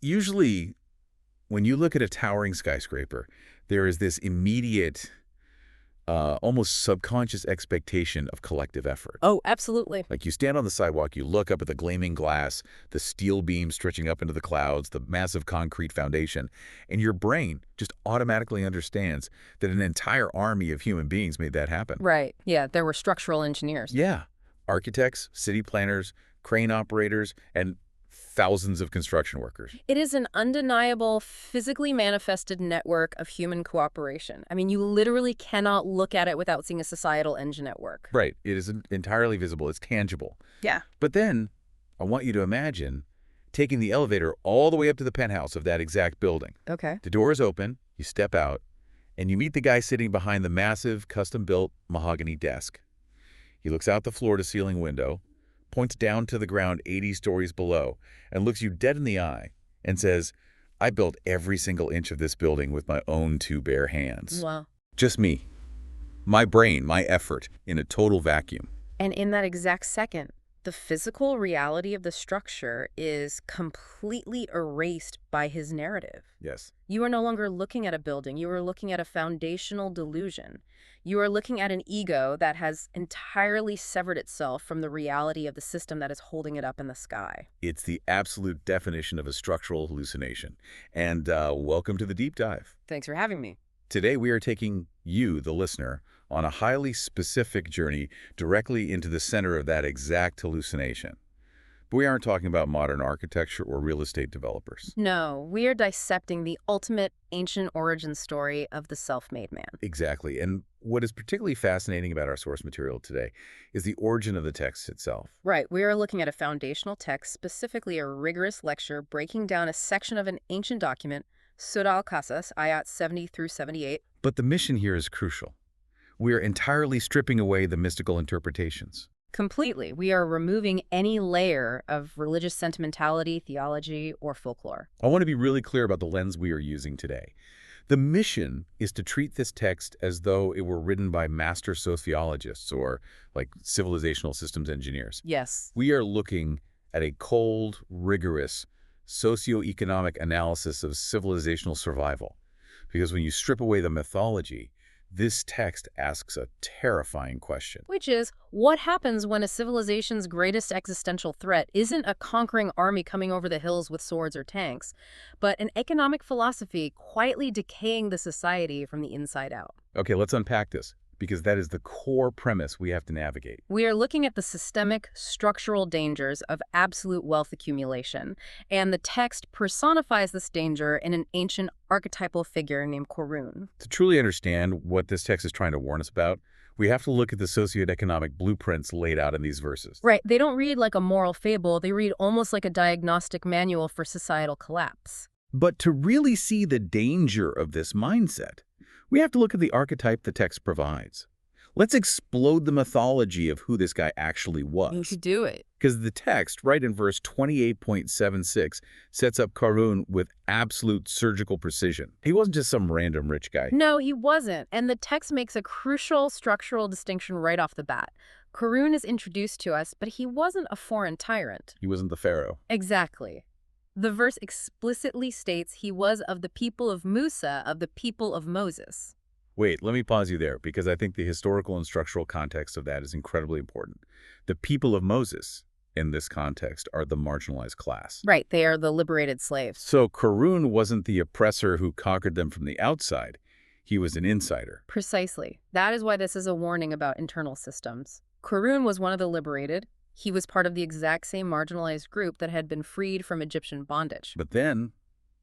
Usually when you look at a towering skyscraper, there is this immediate, almost subconscious expectation of collective effort. Oh, absolutely. Like you stand on the sidewalk, you look up at the gleaming glass, the steel beam stretching up into the clouds, the massive concrete foundation, and your brain just automatically understands that an entire army of human beings made that happen. Right. Yeah, there were structural engineers. Yeah. Architects, city planners, crane operators, and thousands of construction workers. It is an undeniable, physically manifested network of human cooperation. I mean, you literally cannot look at it without seeing a societal engine at work. Right. It is entirely visible. It's tangible. Yeah. But then I want you to imagine taking the elevator all the way up to the penthouse of that exact building. Okay. The door is open, you step out, and you meet the guy sitting behind the massive, custom-built mahogany desk. He looks out the floor-to-ceiling window, points down to the ground 80 stories below, and looks you dead in the eye and says, "I built every single inch of this building with my own two bare hands." Wow. Just me. My brain, my effort, in a total vacuum. And in that exact second, the physical reality of the structure is completely erased by his narrative. Yes. You are no longer looking at a building. You are looking at a foundational delusion. You are looking at an ego that has entirely severed itself from the reality of the system that is holding it up in the sky. It's the absolute definition of a structural hallucination. And welcome to the deep dive. Thanks for having me. Today we are taking you, the listener, on a highly specific journey directly into the center of that exact hallucination. But we aren't talking about modern architecture or real estate developers. No, we are dissecting the ultimate ancient origin story of the self-made man. Exactly. And what is particularly fascinating about our source material today is the origin of the text itself. Right, we are looking at a foundational text, specifically a rigorous lecture breaking down a section of an ancient document, Surah Al-Qasas, Ayat 70 through 78. But the mission here is crucial. We are entirely stripping away the mystical interpretations. Completely. We are removing any layer of religious sentimentality, theology, or folklore. I want to be really clear about the lens we are using today. The mission is to treat this text as though it were written by master sociologists or like civilizational systems engineers. Yes. We are looking at a cold, rigorous, socioeconomic analysis of civilizational survival. Because when you strip away the mythology, this text asks a terrifying question. Which is, what happens when a civilization's greatest existential threat isn't a conquering army coming over the hills with swords or tanks, but an economic philosophy quietly decaying the society from the inside out? Okay, let's unpack this, because that is the core premise we have to navigate. We are looking at the systemic, structural dangers of absolute wealth accumulation, and the text personifies this danger in an ancient archetypal figure named Qarun. To truly understand what this text is trying to warn us about, we have to look at the socioeconomic blueprints laid out in these verses. Right, they don't read like a moral fable, they read almost like a diagnostic manual for societal collapse. But to really see the danger of this mindset, we have to look at the archetype the text provides. Let's explode the mythology of who this guy actually was. You should do it. Because the text, right in verse 28.76, sets up Qarun with absolute surgical precision. He wasn't just some random rich guy. No, he wasn't. And the text makes a crucial structural distinction right off the bat. Qarun is introduced to us, but he wasn't a foreign tyrant. He wasn't the pharaoh. Exactly. The verse explicitly states he was of the people of Musa, of the people of Moses. Wait, let me pause you there, because I think the historical and structural context of that is incredibly important. The people of Moses, in this context, are the marginalized class. Right, they are the liberated slaves. So Qarun wasn't the oppressor who conquered them from the outside. He was an insider. Precisely. That is why this is a warning about internal systems. Qarun was one of the liberated. He was part of the exact same marginalized group that had been freed from Egyptian bondage. But then,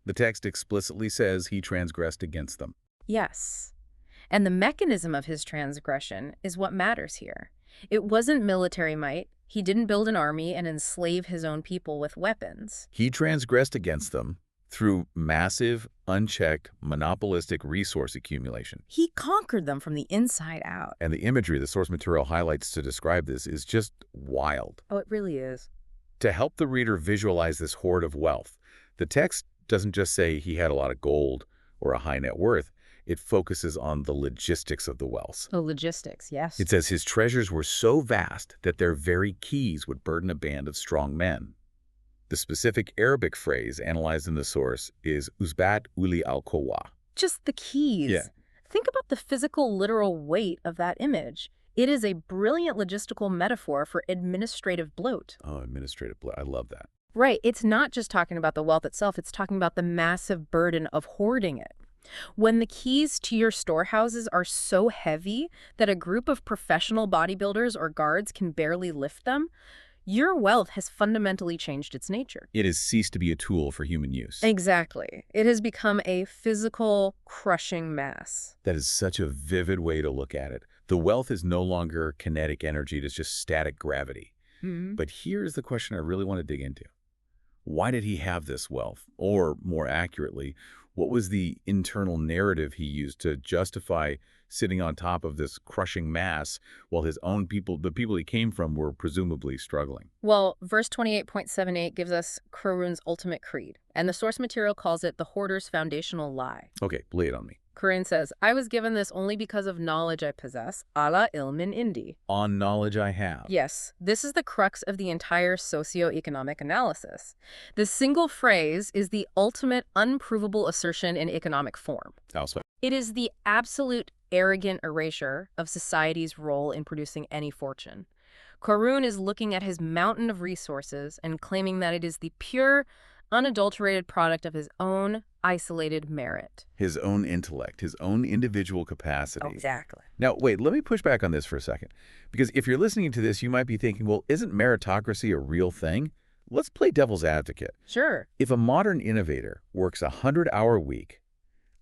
the text explicitly says he transgressed against them. Yes. And the mechanism of his transgression is what matters here. It wasn't military might. He didn't build an army and enslave his own people with weapons. He transgressed against them through massive, unchecked, monopolistic resource accumulation. He conquered them from the inside out. And the imagery the source material highlights to describe this is just wild. Oh, it really is. To help the reader visualize this hoard of wealth, the text doesn't just say he had a lot of gold or a high net worth. It focuses on the logistics of the wealth. The logistics, yes. It says his treasures were so vast that their very keys would burden a band of strong men. The specific Arabic phrase analyzed in the source is uzbat uli al-kowa. Just the keys. Yeah. Think about the physical, literal weight of that image. It is a brilliant logistical metaphor for administrative bloat. Oh, administrative bloat. I love that. Right. It's not just talking about the wealth itself. It's talking about the massive burden of hoarding it. When the keys to your storehouses are so heavy that a group of professional bodybuilders or guards can barely lift them, your wealth has fundamentally changed its nature. It has ceased to be a tool for human use. Exactly. It has become a physical, crushing mass. That is such a vivid way to look at it. The wealth is no longer kinetic energy, it is just static gravity. But here's the question I really want to dig into. Why did he have this wealth? Or, more accurately, what was the internal narrative he used to justify sitting on top of this crushing mass while his own people, the people he came from, were presumably struggling? Well, verse 28.78 gives us Qarun's ultimate creed, and the source material calls it the hoarder's foundational lie. Okay, lay it on me. Qarun says, I was given this only because of knowledge I possess, ala ilmin indi. On knowledge I have. Yes, this is the crux of the entire socioeconomic analysis. The single phrase is the ultimate unprovable assertion in economic form. How so? It is the absolute arrogant erasure of society's role in producing any fortune. Qarun is looking at his mountain of resources and claiming that it is the pure, unadulterated product of his own isolated merit. His own intellect, his own individual capacity. Exactly. Now, wait, let me push back on this for a second. Because if you're listening to this, you might be thinking, well, isn't meritocracy a real thing? Let's play devil's advocate. Sure. If a modern innovator works a 100-hour week,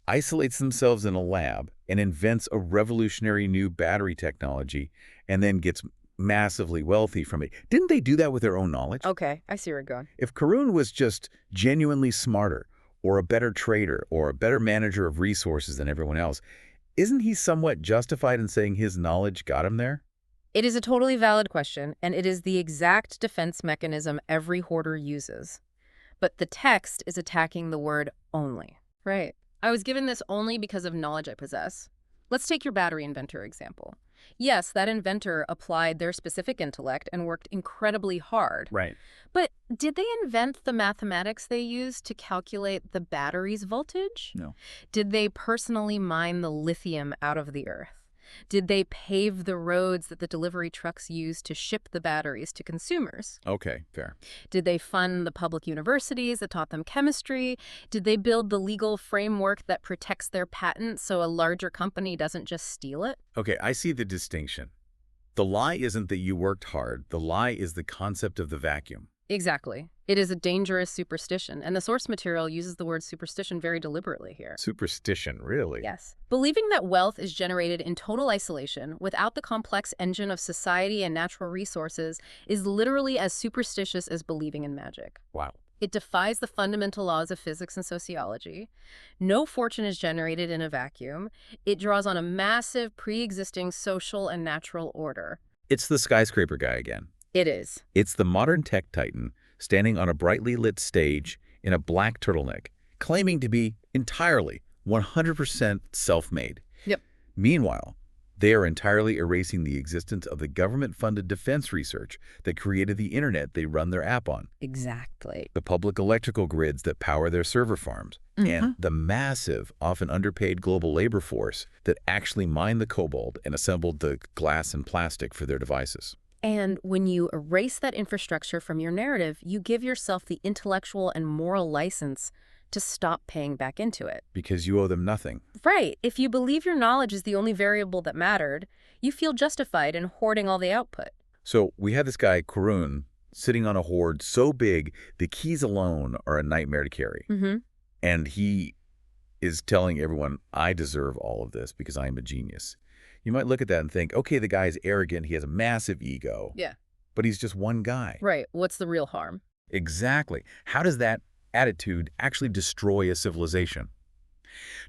isolates themselves in a lab, and invents a revolutionary new battery technology, and then gets massively wealthy from it, didn't they do that with their own knowledge? Okay, I see where you're going. If Qarun was just genuinely smarter, or a better trader, or a better manager of resources than everyone else, isn't he somewhat justified in saying his knowledge got him there? It is a totally valid question, and it is the exact defense mechanism every hoarder uses. But the text is attacking the word only. Right. I was given this only because of knowledge I possess. Let's take your battery inventor example. Yes, that inventor applied their specific intellect and worked incredibly hard. Right. But did they invent the mathematics they used to calculate the battery's voltage? No. Did they personally mine the lithium out of the earth? Did they pave the roads that the delivery trucks use to ship the batteries to consumers? Okay, fair. Did they fund the public universities that taught them chemistry? Did they build the legal framework that protects their patent so a larger company doesn't just steal it? Okay, I see the distinction. The lie isn't that you worked hard. The lie is the concept of the vacuum. Exactly. It is a dangerous superstition, and the source material uses the word superstition very deliberately here. Superstition, really? Yes. Believing that wealth is generated in total isolation without the complex engine of society and natural resources is literally as superstitious as believing in magic. Wow. It defies the fundamental laws of physics and sociology. No fortune is generated in a vacuum. It draws on a massive pre-existing social and natural order. It's the skyscraper guy again. It is. It's the modern tech titan standing on a brightly lit stage in a black turtleneck, claiming to be entirely 100% self-made. Yep. Meanwhile, they are entirely erasing the existence of the government-funded defense research that created the internet they run their app on, Exactly. the public electrical grids that power their server farms, and the massive, often underpaid global labor force that actually mined the cobalt and assembled the glass and plastic for their devices. And when you erase that infrastructure from your narrative, you give yourself the intellectual and moral license to stop paying back into it. Because you owe them nothing. Right. If you believe your knowledge is the only variable that mattered, you feel justified in hoarding all the output. So we had this guy, Qarun, sitting on a hoard so big, the keys alone are a nightmare to carry. And he is telling everyone, I deserve all of this because I am a genius. You might look at that and think, okay, the guy is arrogant, he has a massive ego. Yeah. But he's just one guy. Right. What's the real harm? Exactly. How does that attitude actually destroy a civilization?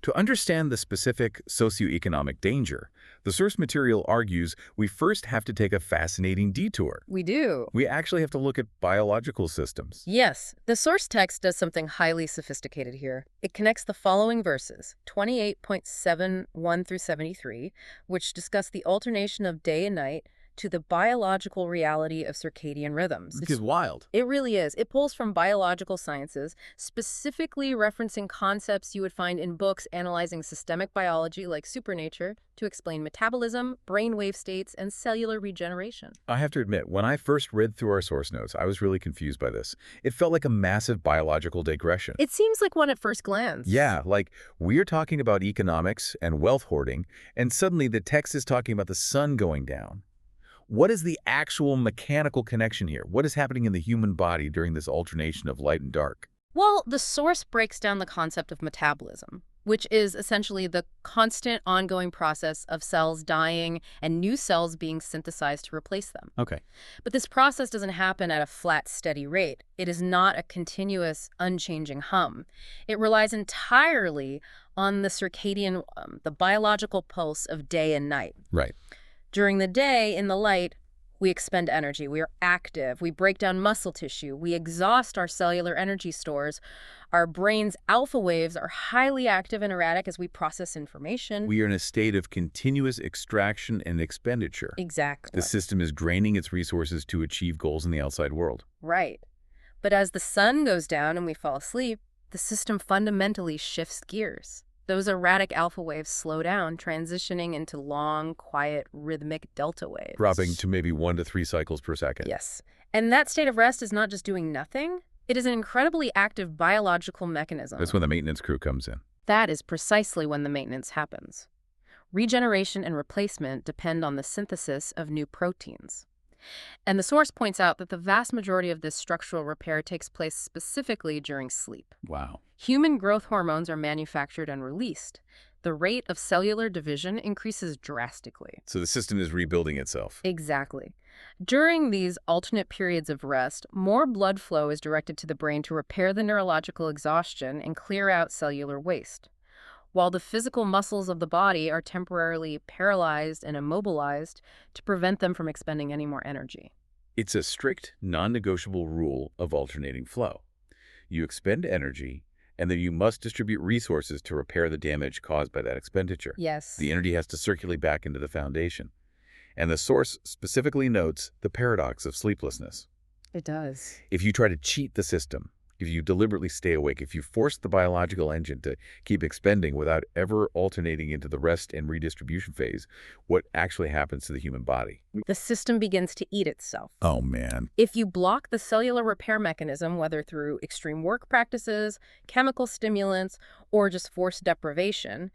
To understand the specific socioeconomic danger, the source material argues we first have to take a fascinating detour. We do. We actually have to look at biological systems. Yes. The source text does something highly sophisticated here. It connects the following verses, 28.71 through 73, which discuss the alternation of day and night, to the biological reality of circadian rhythms. Which is wild. It really is. It pulls from biological sciences, specifically referencing concepts you would find in books analyzing systemic biology like Supernature to explain metabolism, brainwave states, and cellular regeneration. I have to admit, when I first read through our source notes, I was really confused by this. It felt like a massive biological digression. It seems like one at first glance. Yeah, like we're talking about economics and wealth hoarding, and suddenly the text is talking about the sun going down. What is the actual mechanical connection here? What is happening in the human body during this alternation of light and dark? Well, the source breaks down the concept of metabolism, which is essentially the constant ongoing process of cells dying and new cells being synthesized to replace them. Okay. But this process doesn't happen at a flat, steady rate. It is not a continuous, unchanging hum. It relies entirely on the circadian, the biological pulse of day and night. Right. During the day, in the light, we expend energy, we are active, we break down muscle tissue, we exhaust our cellular energy stores. Our brain's alpha waves are highly active and erratic as we process information. We are in a state of continuous extraction and expenditure. Exactly. The system is draining its resources to achieve goals in the outside world. Right. But as the sun goes down and we fall asleep, the system fundamentally shifts gears. Those erratic alpha waves slow down, transitioning into long, quiet, rhythmic delta waves. Dropping to maybe 1 to 3 cycles per second. Yes. And that state of rest is not just doing nothing. It is an incredibly active biological mechanism. That's when the maintenance crew comes in. That is precisely when the maintenance happens. Regeneration and replacement depend on the synthesis of new proteins. And the source points out that the vast majority of this structural repair takes place specifically during sleep. Wow. Human growth hormones are manufactured and released. The rate of cellular division increases drastically. So the system is rebuilding itself. Exactly. During these alternate periods of rest, more blood flow is directed to the brain to repair the neurological exhaustion and clear out cellular waste, while the physical muscles of the body are temporarily paralyzed and immobilized to prevent them from expending any more energy. It's a strict, non-negotiable rule of alternating flow. You expend energy, and then you must distribute resources to repair the damage caused by that expenditure. Yes. The energy has to circulate back into the foundation. And the source specifically notes the paradox of sleeplessness. It does. If you try to cheat the system, if you deliberately stay awake, if you force the biological engine to keep expending without ever alternating into the rest and redistribution phase, what actually happens to the human body? The system begins to eat itself. Oh, man. If you block the cellular repair mechanism, whether through extreme work practices, chemical stimulants, or just forced deprivation,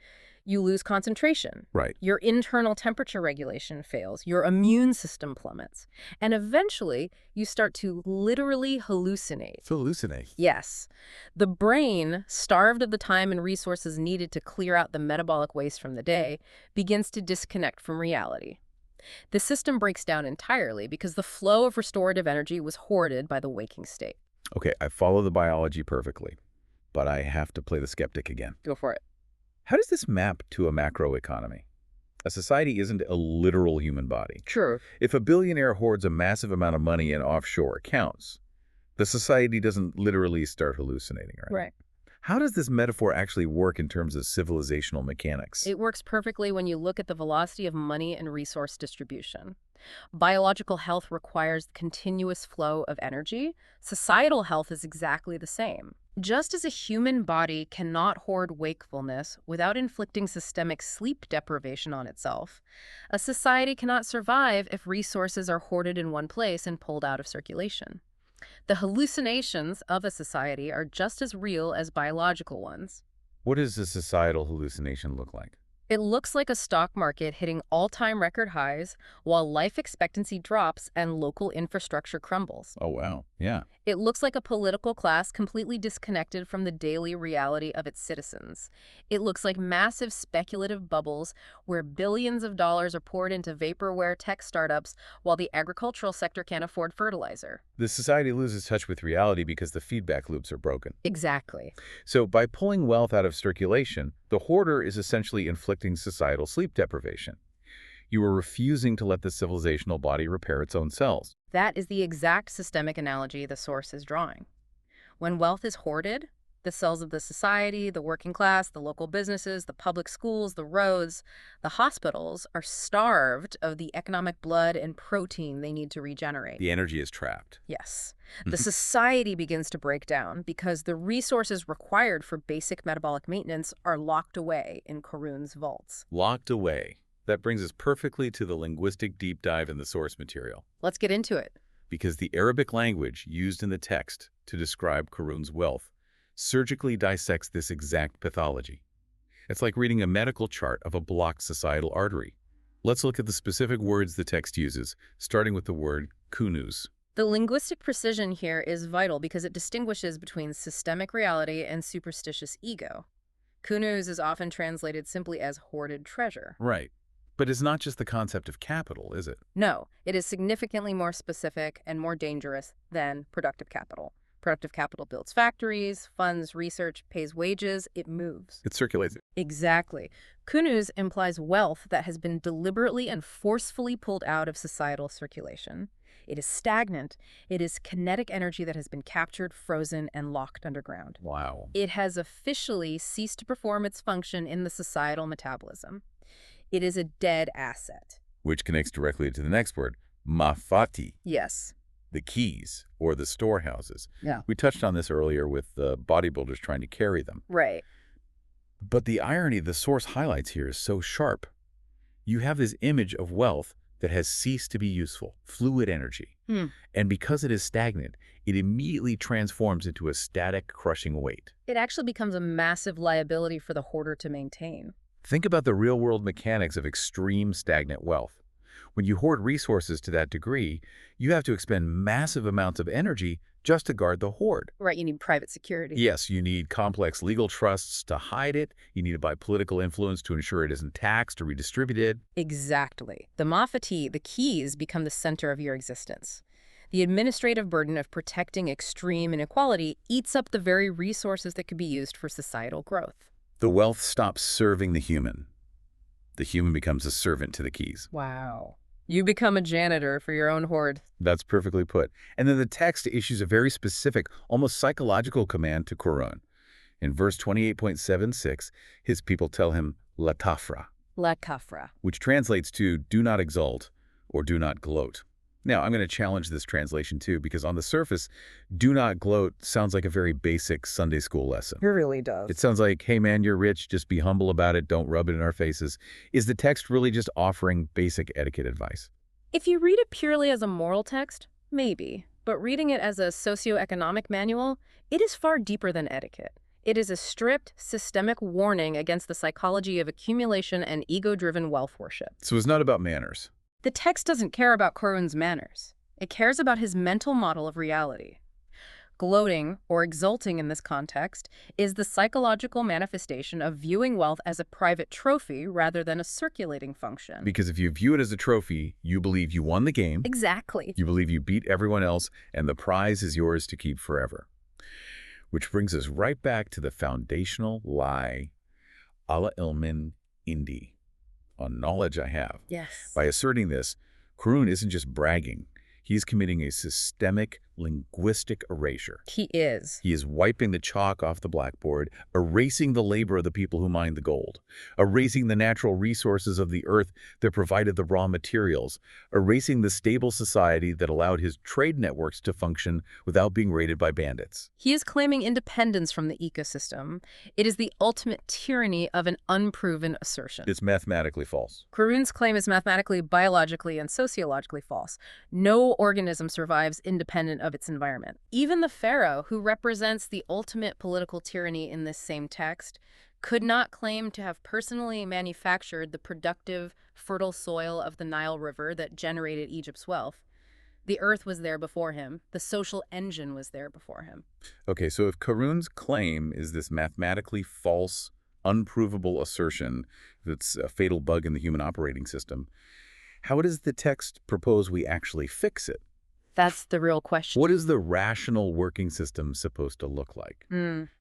you lose concentration. Right. Your internal temperature regulation fails. Your immune system plummets. And eventually, you start to literally hallucinate. Hallucinate. Yes. The brain, starved of the time and resources needed to clear out the metabolic waste from the day, begins to disconnect from reality. The system breaks down entirely because the flow of restorative energy was hoarded by the waking state. Okay, I follow the biology perfectly, but I have to play the skeptic again. Go for it. How does this map to a macroeconomy? A society isn't a literal human body. True. If a billionaire hoards a massive amount of money in offshore accounts, the society doesn't literally start hallucinating, right? Right. How does this metaphor actually work in terms of civilizational mechanics? It works perfectly when you look at the velocity of money and resource distribution. Biological health requires the continuous flow of energy. Societal health is exactly the same. Just as a human body cannot hoard wakefulness without inflicting systemic sleep deprivation on itself, a society cannot survive if resources are hoarded in one place and pulled out of circulation. The hallucinations of a society are just as real as biological ones. What does a societal hallucination look like? It looks like a stock market hitting all-time record highs while life expectancy drops and local infrastructure crumbles. Oh, wow. Yeah. It looks like a political class completely disconnected from the daily reality of its citizens. It looks like massive speculative bubbles where billions of dollars are poured into vaporware tech startups while the agricultural sector can't afford fertilizer. The society loses touch with reality because the feedback loops are broken. Exactly. So by pulling wealth out of circulation, the hoarder is essentially inflicting societal sleep deprivation. You are refusing to let the civilizational body repair its own cells. That is the exact systemic analogy the source is drawing. When wealth is hoarded, The cells of the society, the working class, the local businesses, the public schools, the roads, the hospitals are starved of the economic blood and protein they need to regenerate. The energy is trapped. Yes. The society begins to break down because the resources required for basic metabolic maintenance are locked away in Karun's vaults. Locked away. That brings us perfectly to the linguistic deep dive in the source material. Let's get into it. Because the Arabic language used in the text to describe Karun's wealth surgically dissects this exact pathology. It's like reading a medical chart of a blocked societal artery. Let's look at the specific words the text uses, starting with the word kunuz. The linguistic precision here is vital because it distinguishes between systemic reality and superstitious ego. Kunuz is often translated simply as hoarded treasure. Right. But it's not just the concept of capital, is it? No, it is significantly more specific and more dangerous than productive capital. Productive capital builds factories, funds research, pays wages, it moves. It circulates. Exactly. Kunuz implies wealth that has been deliberately and forcefully pulled out of societal circulation. It is stagnant. It is kinetic energy that has been captured, frozen, and locked underground. Wow. It has officially ceased to perform its function in the societal metabolism. It is a dead asset. Which connects directly to the next word, mafati, Yes. the keys or the storehouses. Yeah. We touched on this earlier with the bodybuilders trying to carry them. Right. But the irony the source highlights here is so sharp. You have this image of wealth that has ceased to be useful, fluid energy. And because it is stagnant, it immediately transforms into a static, crushing weight. It actually becomes a massive liability for the hoarder to maintain. Think about the real-world mechanics of extreme stagnant wealth. When you hoard resources to that degree, you have to expend massive amounts of energy just to guard the hoard. Right, you need private security. Yes, you need complex legal trusts to hide it. You need to buy political influence to ensure it isn't taxed or redistributed. Exactly. The mafati, the keys, become the center of your existence. The administrative burden of protecting extreme inequality eats up the very resources that could be used for societal growth. The wealth stops serving the human. The human becomes a servant to the keys. Wow. You become a janitor for your own hoard. That's perfectly put. And then the text issues a very specific, almost psychological command to Qarun. In verse 28.76, his people tell him, La tafra, La kafra. which translates to do not exult or do not gloat. Now, I'm going to challenge this translation too, because on the surface, do not gloat sounds like a very basic Sunday school lesson. It really does. It sounds like, hey man, you're rich, just be humble about it, don't rub it in our faces. Is the text really just offering basic etiquette advice? If you read it purely as a moral text, maybe. But reading it as a socioeconomic manual, it is far deeper than etiquette. It is a strict, systemic warning against the psychology of accumulation and ego-driven wealth worship. So it's not about manners. The text doesn't care about Qarun's manners. It cares about his mental model of reality. Gloating, or exulting in this context, is the psychological manifestation of viewing wealth as a private trophy rather than a circulating function. Because if you view it as a trophy, you believe you won the game, Exactly. you believe you beat everyone else, and the prize is yours to keep forever. Which brings us right back to the foundational lie, ala ilmin indi, on knowledge I have. Yes. By asserting this, Qarun isn't just bragging. He's committing a systemic linguistic erasure. He is. He is wiping the chalk off the blackboard, erasing the labor of the people who mined the gold, erasing the natural resources of the earth that provided the raw materials, erasing the stable society that allowed his trade networks to function without being raided by bandits. He is claiming independence from the ecosystem. It is the ultimate tyranny of an unproven assertion. It's mathematically false. Qarun's claim is mathematically, biologically, and sociologically false. No organism survives independent of its environment. Even the pharaoh, who represents the ultimate political tyranny in this same text, could not claim to have personally manufactured the productive, fertile soil of the Nile River that generated Egypt's wealth. The earth was there before him. The social engine was there before him. Okay, so if Qarun's claim is this mathematically false, unprovable assertion that's a fatal bug in the human operating system, how does the text propose we actually fix it? That's the real question. What is the rational working system supposed to look like?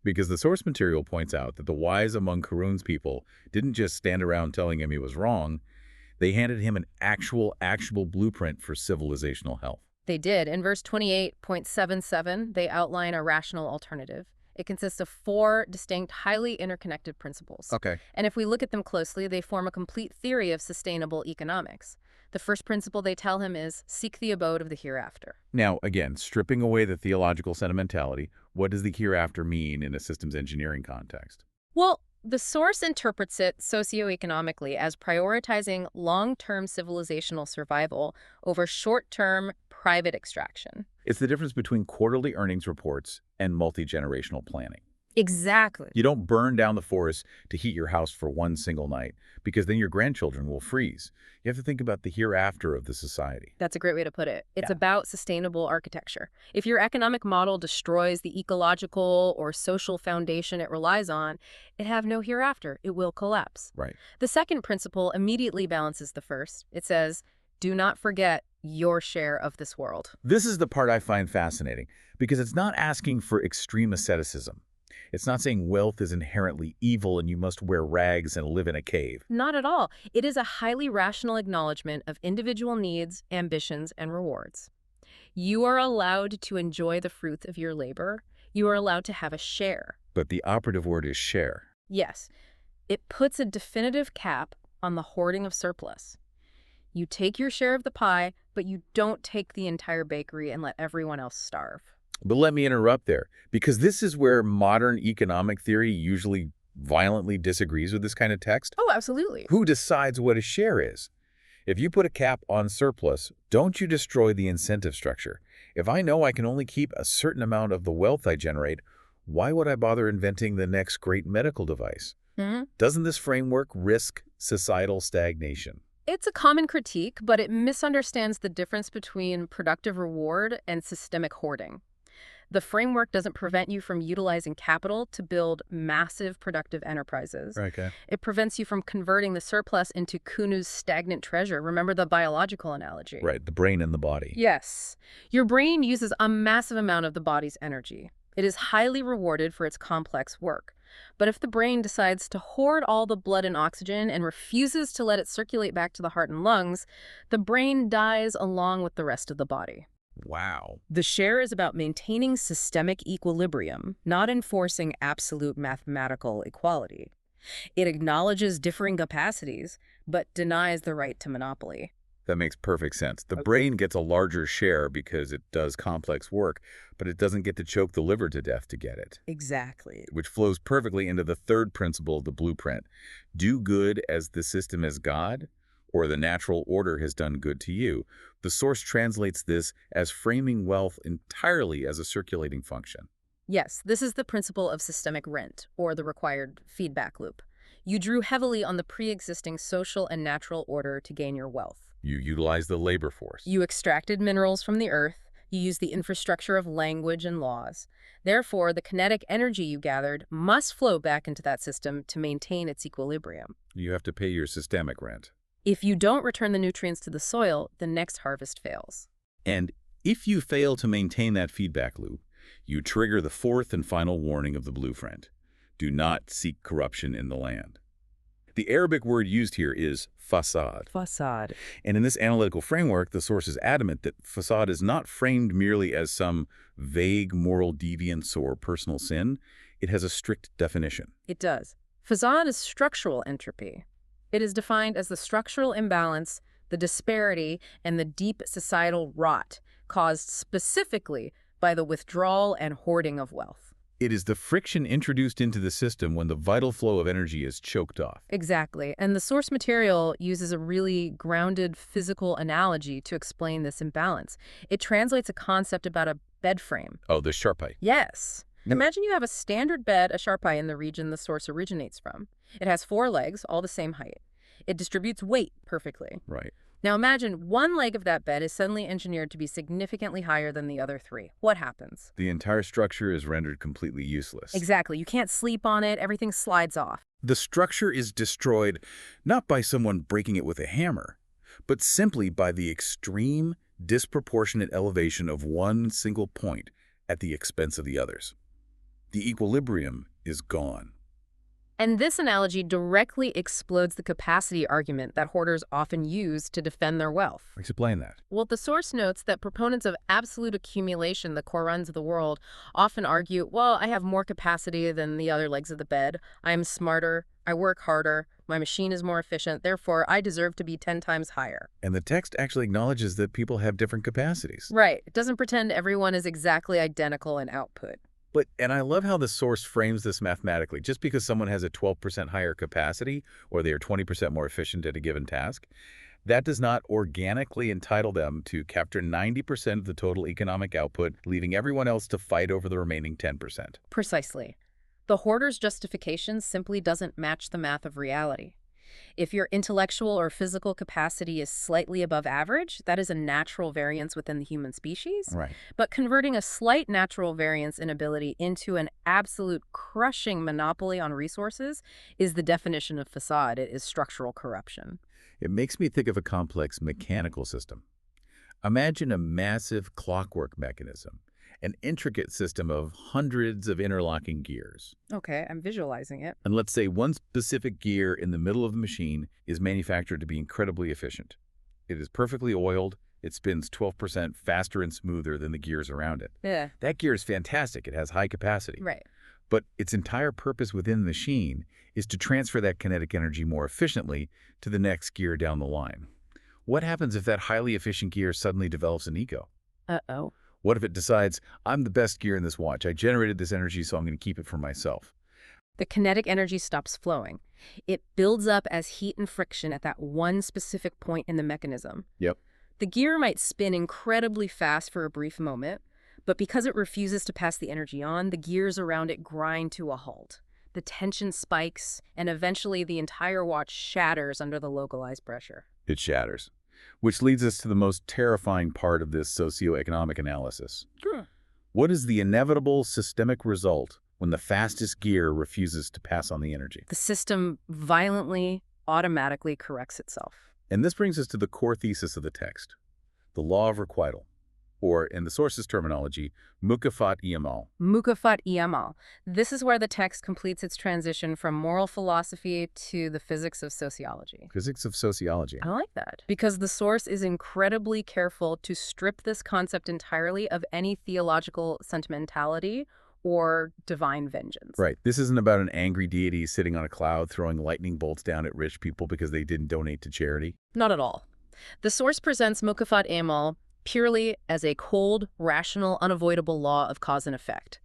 Because the source material points out that the wise among Qarun's people didn't just stand around telling him he was wrong. They handed him an actionable blueprint for civilizational health. They did. In verse 28.77, they outline a rational alternative. It consists of 4 distinct, highly interconnected principles. Okay. And if we look at them closely, they form a complete theory of sustainable economics. The first principle they tell him is seek the abode of the hereafter. Now, again, stripping away the theological sentimentality, what does the hereafter mean in a systems engineering context? Well, the source interprets it socioeconomically as prioritizing long-term civilizational survival over short-term private extraction. It's the difference between quarterly earnings reports and multi-generational planning. Exactly. You don't burn down the forest to heat your house for one single night, because then your grandchildren will freeze. You have to think about the hereafter of the society. That's a great way to put it. It's Yeah. about sustainable architecture. If your economic model destroys the ecological or social foundation it relies on, it have no hereafter. It will collapse. Right. The second principle immediately balances the first. It says, do not forget your share of this world. This is the part I find fascinating, because it's not asking for extreme asceticism. It's not saying wealth is inherently evil and you must wear rags and live in a cave. Not at all. It is a highly rational acknowledgement of individual needs, ambitions, and rewards. You are allowed to enjoy the fruits of your labor. You are allowed to have a share. But the operative word is share. Yes, it puts a definitive cap on the hoarding of surplus. You take your share of the pie, but you don't take the entire bakery and let everyone else starve. But let me interrupt there, because this is where modern economic theory usually violently disagrees with this kind of text. Oh, absolutely. Who decides what a share is? If you put a cap on surplus, don't you destroy the incentive structure? If I know I can only keep a certain amount of the wealth I generate, why would I bother inventing the next great medical device? Doesn't this framework risk societal stagnation? It's a common critique, but it misunderstands the difference between productive reward and systemic hoarding. The framework doesn't prevent you from utilizing capital to build massive productive enterprises. Okay. It prevents you from converting the surplus into Kunu's stagnant treasure. Remember the biological analogy? Right, the brain and the body. Yes. Your brain uses a massive amount of the body's energy. It is highly rewarded for its complex work. But if the brain decides to hoard all the blood and oxygen and refuses to let it circulate back to the heart and lungs, the brain dies along with the rest of the body. Wow. The share is about maintaining systemic equilibrium, not enforcing absolute mathematical equality. It acknowledges differing capacities, but denies the right to monopoly. That makes perfect sense. The brain gets a larger share because it does complex work, but it doesn't get to choke the liver to death to get it. Exactly. Which flows perfectly into the third principle of the blueprint. Do good as the system as God, or the natural order has done good to you. The source translates this as framing wealth entirely as a circulating function. Yes, this is the principle of systemic rent, or the required feedback loop. You drew heavily on the pre-existing social and natural order to gain your wealth. You utilize the labor force. You extracted minerals from the earth. You used the infrastructure of language and laws. Therefore, the kinetic energy you gathered must flow back into that system to maintain its equilibrium. You have to pay your systemic rent. If you don't return the nutrients to the soil, the next harvest fails. And if you fail to maintain that feedback loop, you trigger the fourth and final warning of the blueprint. Do not seek corruption in the land. The Arabic word used here is facade. Facade. And in this analytical framework, the source is adamant that facade is not framed merely as some vague moral deviance or personal sin. It has a strict definition. It does. Facade is structural entropy. It is defined as the structural imbalance, the disparity, and the deep societal rot caused specifically by the withdrawal and hoarding of wealth. It is the friction introduced into the system when the vital flow of energy is choked off. Exactly. And the source material uses a really grounded physical analogy to explain this imbalance. It translates a concept about a bed frame. Oh, the Sharpie. Yes. Imagine you have a standard bed, a Sharpie, in the region the source originates from. It has 4 legs, all the same height. It distributes weight perfectly. Right. Now imagine one leg of that bed is suddenly engineered to be significantly higher than the other 3. What happens? The entire structure is rendered completely useless. Exactly. You can't sleep on it. Everything slides off. The structure is destroyed not by someone breaking it with a hammer, but simply by the extreme, disproportionate elevation of one single point at the expense of the others. The equilibrium is gone. And this analogy directly explodes the capacity argument that hoarders often use to defend their wealth. Explain that. Well, the source notes that proponents of absolute accumulation, the Korans of the world, often argue, well, I have more capacity than the other legs of the bed. I am smarter. I work harder. My machine is more efficient. Therefore, I deserve to be 10 times higher. And the text actually acknowledges that people have different capacities. Right. It doesn't pretend everyone is exactly identical in output. And I love how the source frames this mathematically. Just because someone has a 12% higher capacity or they are 20% more efficient at a given task, that does not organically entitle them to capture 90% of the total economic output, leaving everyone else to fight over the remaining 10%. Precisely. The hoarder's justification simply doesn't match the math of reality. If your intellectual or physical capacity is slightly above average, that is a natural variance within the human species. Right. But converting a slight natural variance in ability into an absolute crushing monopoly on resources is the definition of facade. It is structural corruption. It makes me think of a complex mechanical system. Imagine a massive clockwork mechanism, an intricate system of hundreds of interlocking gears. Okay, I'm visualizing it. And let's say one specific gear in the middle of the machine is manufactured to be incredibly efficient. It is perfectly oiled. It spins 12% faster and smoother than the gears around it. Yeah. That gear is fantastic. It has high capacity. Right. But its entire purpose within the machine is to transfer that kinetic energy more efficiently to the next gear down the line. What happens if that highly efficient gear suddenly develops an ego? Uh-oh. What if it decides, I'm the best gear in this watch. I generated this energy, so I'm going to keep it for myself. The kinetic energy stops flowing. It builds up as heat and friction at that one specific point in the mechanism. Yep. The gear might spin incredibly fast for a brief moment, but because it refuses to pass the energy on, the gears around it grind to a halt. The tension spikes, and eventually the entire watch shatters under the localized pressure. It shatters. Which leads us to the most terrifying part of this socioeconomic analysis. Sure. What is the inevitable systemic result when the fastest gear refuses to pass on the energy? The system violently, automatically corrects itself. And this brings us to the core thesis of the text, the law of requital, or in the source's terminology, mukafat iamal. Mukafat iamal. This is where the text completes its transition from moral philosophy to the physics of sociology. Physics of sociology. I like that. Because the source is incredibly careful to strip this concept entirely of any theological sentimentality or divine vengeance. Right. This isn't about an angry deity sitting on a cloud throwing lightning bolts down at rich people because they didn't donate to charity. Not at all. The source presents Mukafat iamal purely as a cold, rational, unavoidable law of cause and effect.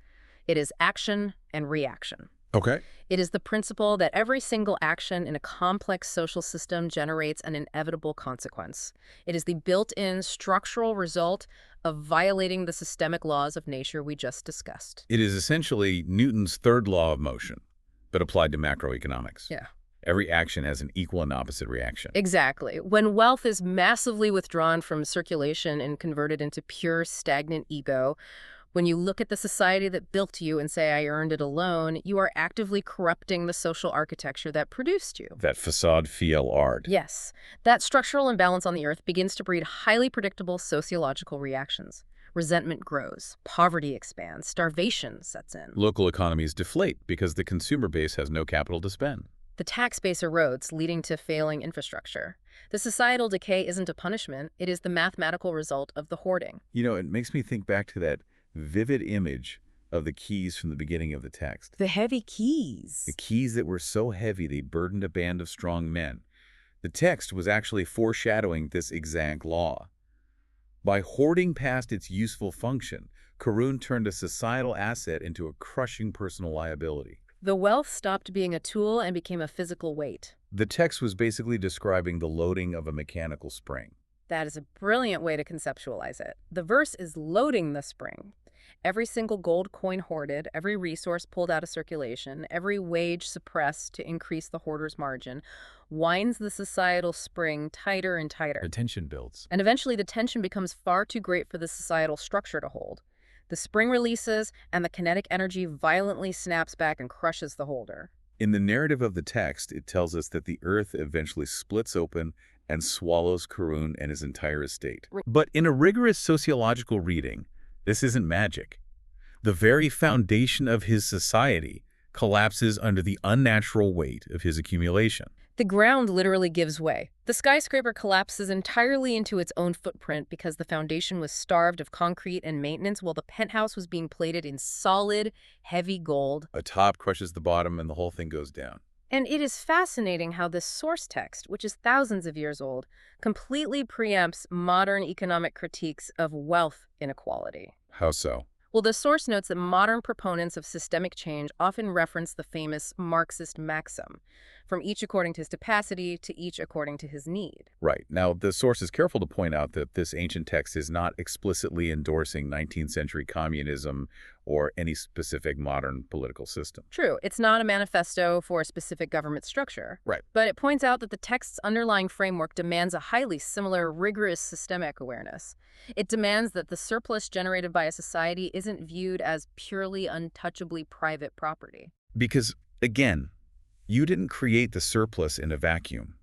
It is action and reaction. Okay. It is the principle that every single action in a complex social system generates an inevitable consequence. It is the built-in structural result of violating the systemic laws of nature we just discussed. It is essentially Newton's third law of motion, but applied to macroeconomics. Yeah. Every action has an equal and opposite reaction. Exactly. When wealth is massively withdrawn from circulation and converted into pure stagnant ego, when you look at the society that built you and say, I earned it alone, you are actively corrupting the social architecture that produced you. That facade fiel art. Yes. That structural imbalance on the earth begins to breed highly predictable sociological reactions. Resentment grows, poverty expands, starvation sets in. Local economies deflate because the consumer base has no capital to spend. The tax base erodes, leading to failing infrastructure. The societal decay isn't a punishment, it is the mathematical result of the hoarding. You know, it makes me think back to that vivid image of the keys from the beginning of the text. The heavy keys. The keys that were so heavy they burdened a band of strong men. The text was actually foreshadowing this exact law. By hoarding past its useful function, Karun turned a societal asset into a crushing personal liability. The wealth stopped being a tool and became a physical weight. The text was basically describing the loading of a mechanical spring. That is a brilliant way to conceptualize it. The verse is loading the spring. Every single gold coin hoarded, every resource pulled out of circulation, every wage suppressed to increase the hoarder's margin, winds the societal spring tighter and tighter. The tension builds. And eventually the tension becomes far too great for the societal structure to hold. The spring releases, and the kinetic energy violently snaps back and crushes the holder. In the narrative of the text, it tells us that the earth eventually splits open and swallows Karun and his entire estate. But in a rigorous sociological reading, this isn't magic. The very foundation of his society, collapses under the unnatural weight of his accumulation. The ground literally gives way. The skyscraper collapses entirely into its own footprint because the foundation was starved of concrete and maintenance while the penthouse was being plated in solid, heavy gold. A top crushes the bottom and the whole thing goes down. And it is fascinating how this source text, which is thousands of years old, completely preempts modern economic critiques of wealth inequality. How so? Well, the source notes that modern proponents of systemic change often reference the famous Marxist maxim, from each according to his capacity to each according to his need. Right. Now, the source is careful to point out that this ancient text is not explicitly endorsing 19th century communism or any specific modern political system. True, it's not a manifesto for a specific government structure. Right. But it points out that the text's underlying framework demands a highly similar, rigorous systemic awareness. It demands that the surplus generated by a society isn't viewed as purely untouchably private property. Because, again, you didn't create the surplus in a vacuum.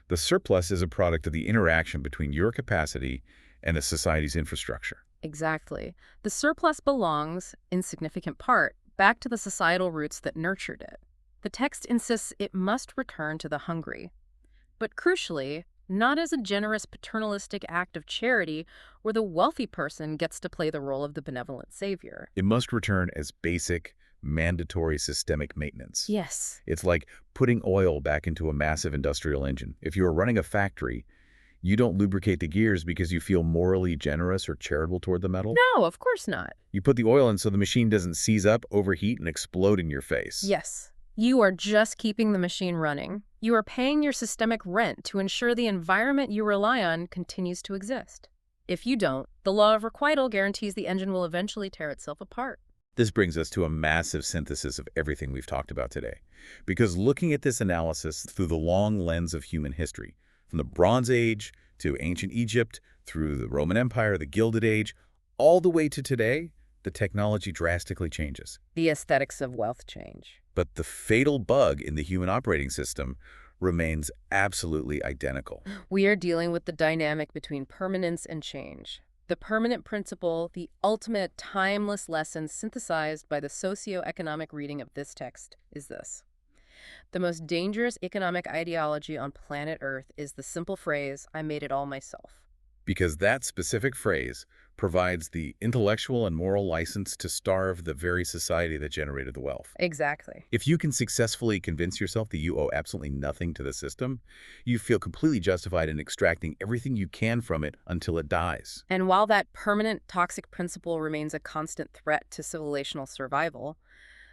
The surplus is a product of the interaction between your capacity and the society's infrastructure. Exactly. The surplus belongs, in significant part, back to the societal roots that nurtured it. The text insists it must return to the hungry. But crucially, not as a generous paternalistic act of charity where the wealthy person gets to play the role of the benevolent savior. It must return as basic, mandatory systemic maintenance. Yes. It's like putting oil back into a massive industrial engine. If you are running a factory, you don't lubricate the gears because you feel morally generous or charitable toward the metal. No, of course not. You put the oil in so the machine doesn't seize up, overheat, and explode in your face. Yes. You are just keeping the machine running. You are paying your systemic rent to ensure the environment you rely on continues to exist. If you don't, the law of requital guarantees the engine will eventually tear itself apart. This brings us to a massive synthesis of everything we've talked about today. Because looking at this analysis through the long lens of human history, from the Bronze Age to ancient Egypt, through the Roman Empire, the Gilded Age, all the way to today, the technology drastically changes. The aesthetics of wealth change. But the fatal bug in the human operating system remains absolutely identical. We are dealing with the dynamic between permanence and change. The permanent principle, the ultimate timeless lesson synthesized by the socio-economic reading of this text is this. The most dangerous economic ideology on planet Earth is the simple phrase, I made it all myself. Because that specific phrase provides the intellectual and moral license to starve the very society that generated the wealth. Exactly. If you can successfully convince yourself that you owe absolutely nothing to the system, you feel completely justified in extracting everything you can from it until it dies. And while that permanent toxic principle remains a constant threat to civilizational survival,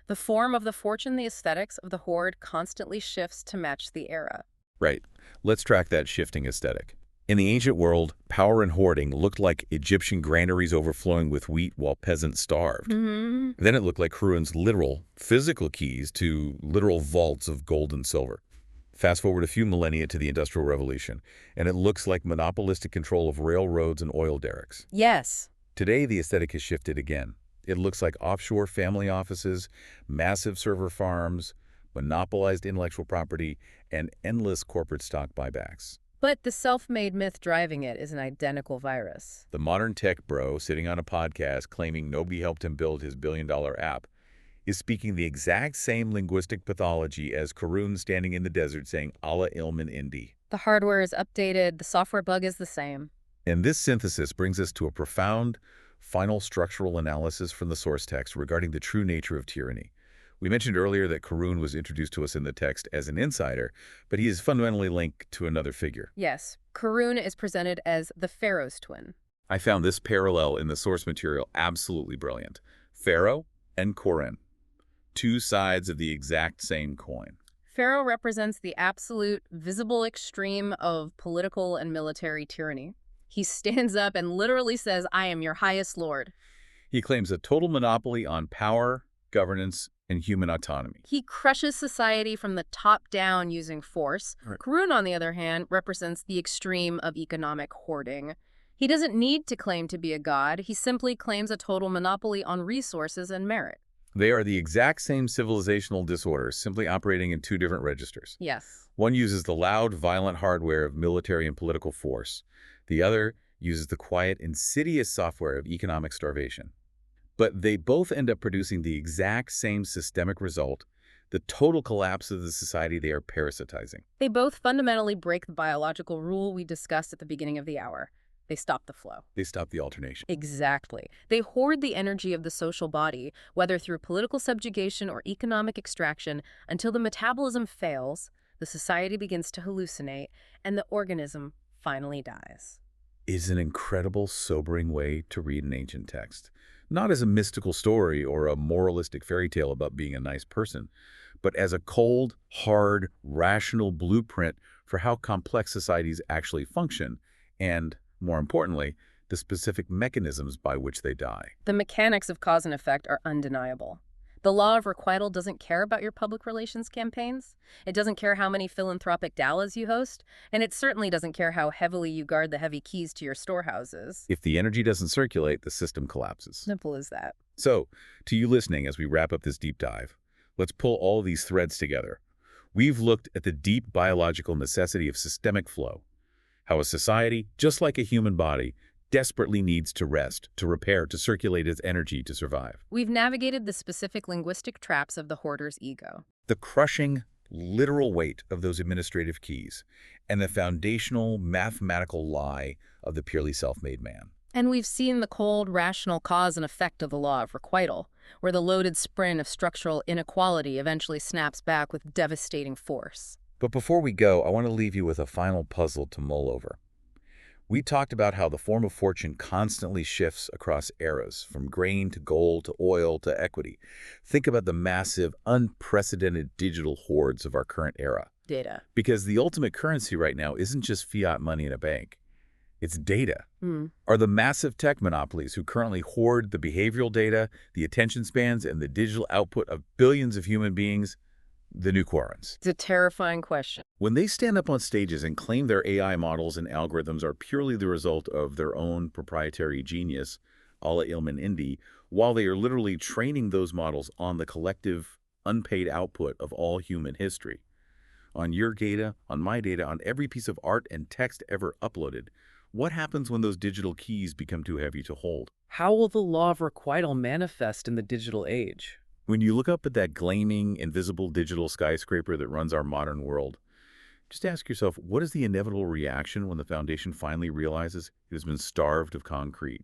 the form of the fortune, the aesthetics of the hoard constantly shifts to match the era. Right. Let's track that shifting aesthetic. In the ancient world, power and hoarding looked like Egyptian granaries overflowing with wheat while peasants starved. Then it looked like Karun's literal, physical keys to literal vaults of gold and silver. Fast forward a few millennia to the Industrial Revolution, and it looks like monopolistic control of railroads and oil derricks. Yes. Today, the aesthetic has shifted again. It looks like offshore family offices, massive server farms, monopolized intellectual property, and endless corporate stock buybacks. But the self-made myth driving it is an identical virus. The modern tech bro sitting on a podcast claiming nobody helped him build his billion-dollar app is speaking the exact same linguistic pathology as Karun standing in the desert saying Allah ilmin indi. The hardware is updated, the software bug is the same. And this synthesis brings us to a profound, final structural analysis from the source text regarding the true nature of tyranny. We mentioned earlier that Karun was introduced to us in the text as an insider, but he is fundamentally linked to another figure. Yes, Karun is presented as the Pharaoh's twin. I found this parallel in the source material absolutely brilliant. Pharaoh and Koren, two sides of the exact same coin. Pharaoh represents the absolute, visible extreme of political and military tyranny. He stands up and literally says, I am your highest lord. He claims a total monopoly on power, governance, and human autonomy. He crushes society from the top down using force. Right. Karun, on the other hand, represents the extreme of economic hoarding. He doesn't need to claim to be a god. He simply claims a total monopoly on resources and merit. They are the exact same civilizational disorders, simply operating in two different registers. Yes. One uses the loud, violent hardware of military and political force. The other uses the quiet, insidious software of economic starvation. But they both end up producing the exact same systemic result, the total collapse of the society they are parasitizing. They both fundamentally break the biological rule we discussed at the beginning of the hour. They stop the flow. They stop the alternation. Exactly. They hoard the energy of the social body, whether through political subjugation or economic extraction, until the metabolism fails, the society begins to hallucinate, and the organism finally dies. Is an incredible, sobering way to read an ancient text. Not as a mystical story or a moralistic fairy tale about being a nice person, but as a cold, hard, rational blueprint for how complex societies actually function and, more importantly, the specific mechanisms by which they die. The mechanics of cause and effect are undeniable. The law of requital doesn't care about your public relations campaigns. It doesn't care how many philanthropic galas you host, and it certainly doesn't care how heavily you guard the heavy keys to your storehouses. If the energy doesn't circulate, the system collapses. Simple as that. So, to you listening as we wrap up this deep dive, let's pull all these threads together. We've looked at the deep biological necessity of systemic flow, how a society, just like a human body, desperately needs to rest, to repair, to circulate its energy to survive. We've navigated the specific linguistic traps of the hoarder's ego. The crushing, literal weight of those administrative keys, and the foundational mathematical lie of the purely self-made man. And we've seen the cold, rational cause and effect of the law of requital, where the loaded spring of structural inequality eventually snaps back with devastating force. But before we go, I want to leave you with a final puzzle to mull over. We talked about how the form of fortune constantly shifts across eras, from grain to gold to oil to equity. Think about the massive, unprecedented digital hoards of our current era. Data. Because the ultimate currency right now isn't just fiat money in a bank. It's data. Are the massive tech monopolies who currently hoard the behavioral data, the attention spans, and the digital output of billions of human beings the new Quarrons? It's a terrifying question. When they stand up on stages and claim their AI models and algorithms are purely the result of their own proprietary genius, a la Ilman Indy, while they are literally training those models on the collective, unpaid output of all human history, on your data, on my data, on every piece of art and text ever uploaded, what happens when those digital keys become too heavy to hold? How will the law of requital manifest in the digital age? When you look up at that gleaming, invisible digital skyscraper that runs our modern world, just ask yourself, what is the inevitable reaction when the foundation finally realizes it has been starved of concrete?